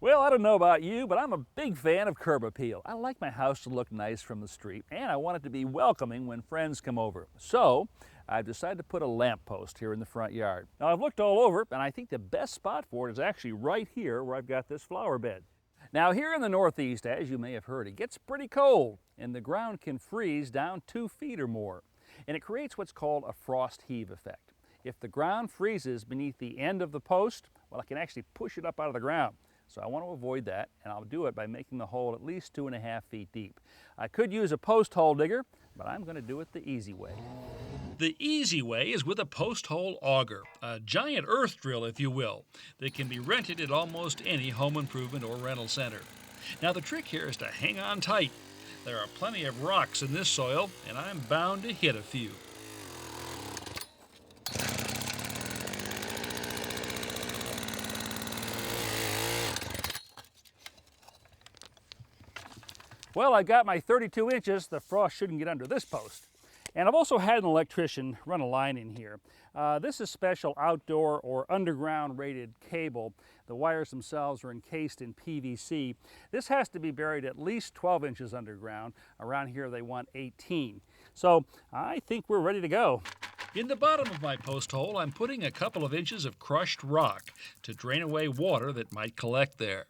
Well, I don't know about you, but I'm a big fan of curb appeal. I like my house to look nice from the street, and I want it to be welcoming when friends come over. So, I've decided to put a lamp post here in the front yard. Now, I've looked all over, and I think the best spot for it is actually right here where I've got this flower bed. Now, here in the Northeast, as you may have heard, it gets pretty cold, and the ground can freeze down 2 feet or more, and it creates what's called a frost heave effect. If the ground freezes beneath the end of the post, well, I can actually push it up out of the ground. So I want to avoid that, and I'll do it by making the hole at least 2.5 feet deep. I could use a post hole digger, but I'm going to do it the easy way. The easy way is with a post hole auger, a giant earth drill, if you will, that can be rented at almost any home improvement or rental center. Now, the trick here is to hang on tight. There are plenty of rocks in this soil, and I'm bound to hit a few. Well, I've got my 32 inches. The frost shouldn't get under this post. And I've also had an electrician run a line in here. This is special outdoor or underground rated cable. The wires themselves are encased in PVC. This has to be buried at least 12 inches underground. Around here they want 18. So I think we're ready to go. In the bottom of my post hole, I'm putting a couple of inches of crushed rock to drain away water that might collect there.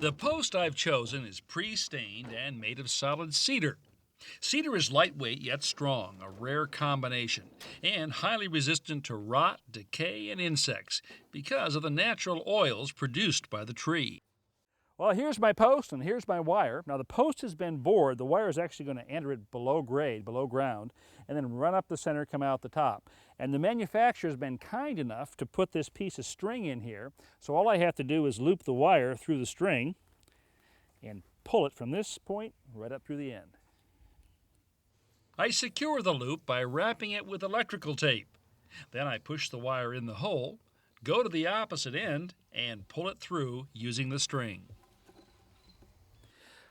The post I've chosen is pre-stained and made of solid cedar. Cedar is lightweight yet strong, a rare combination, and highly resistant to rot, decay, and insects because of the natural oils produced by the tree. Well, here's my post and here's my wire. Now the post has been bored. The wire is actually going to enter it below grade, below ground, and then run up the center, come out the top. And the manufacturer's been kind enough to put this piece of string in here. So all I have to do is loop the wire through the string and pull it from this point right up through the end. I secure the loop by wrapping it with electrical tape. Then I push the wire in the hole, go to the opposite end, and pull it through using the string.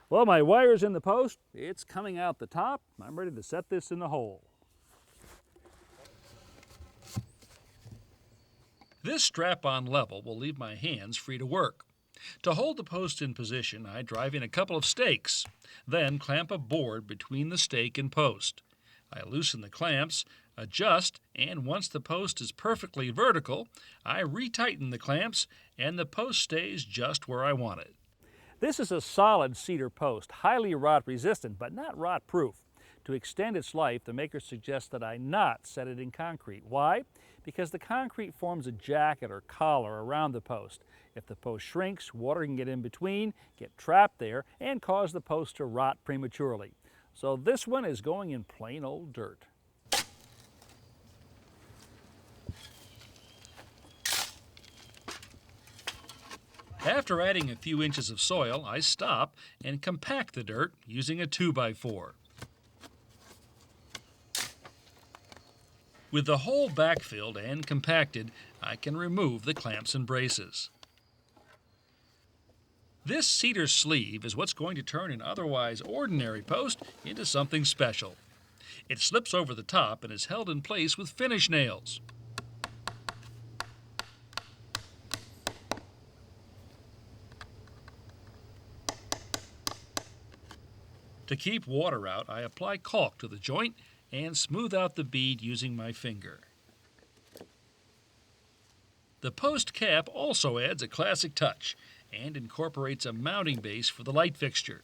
Well, my wire's in the post. It's coming out the top. I'm ready to set this in the hole. This strap-on level will leave my hands free to work. To hold the post in position, I drive in a couple of stakes, then clamp a board between the stake and post. I loosen the clamps, adjust, and once the post is perfectly vertical, I retighten the clamps and the post stays just where I want it. This is a solid cedar post, highly rot resistant, but not rot proof. To extend its life, the maker suggests that I not set it in concrete. Why? Because the concrete forms a jacket or collar around the post. If the post shrinks, water can get in between, get trapped there, and cause the post to rot prematurely. So this one is going in plain old dirt. After adding a few inches of soil, I stop and compact the dirt using a 2x4. With the hole backfilled and compacted, I can remove the clamps and braces. This cedar sleeve is what's going to turn an otherwise ordinary post into something special. It slips over the top and is held in place with finish nails. To keep water out, I apply caulk to the joint and smooth out the bead using my finger. The post cap also adds a classic touch and incorporates a mounting base for the light fixture.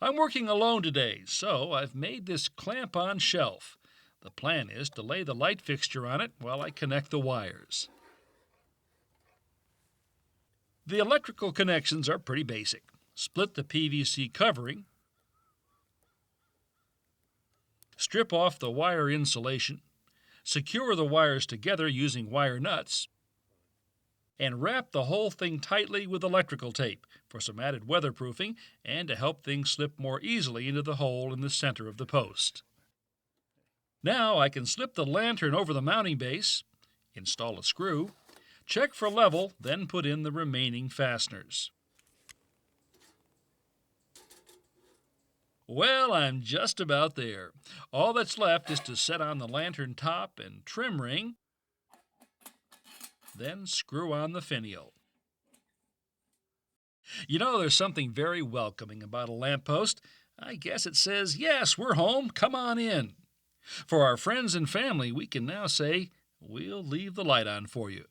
I'm working alone today, so I've made this clamp-on shelf. The plan is to lay the light fixture on it while I connect the wires. The electrical connections are pretty basic. Split the PVC covering, strip off the wire insulation, secure the wires together using wire nuts, and wrap the whole thing tightly with electrical tape for some added weatherproofing and to help things slip more easily into the hole in the center of the post. Now I can slip the lantern over the mounting base, install a screw, check for level, then put in the remaining fasteners. Well, I'm just about there. All that's left is to set on the lantern top and trim ring, then screw on the finial. You know, there's something very welcoming about a lamppost. I guess it says, "Yes, we're home. Come on in." For our friends and family, we can now say, "We'll leave the light on for you."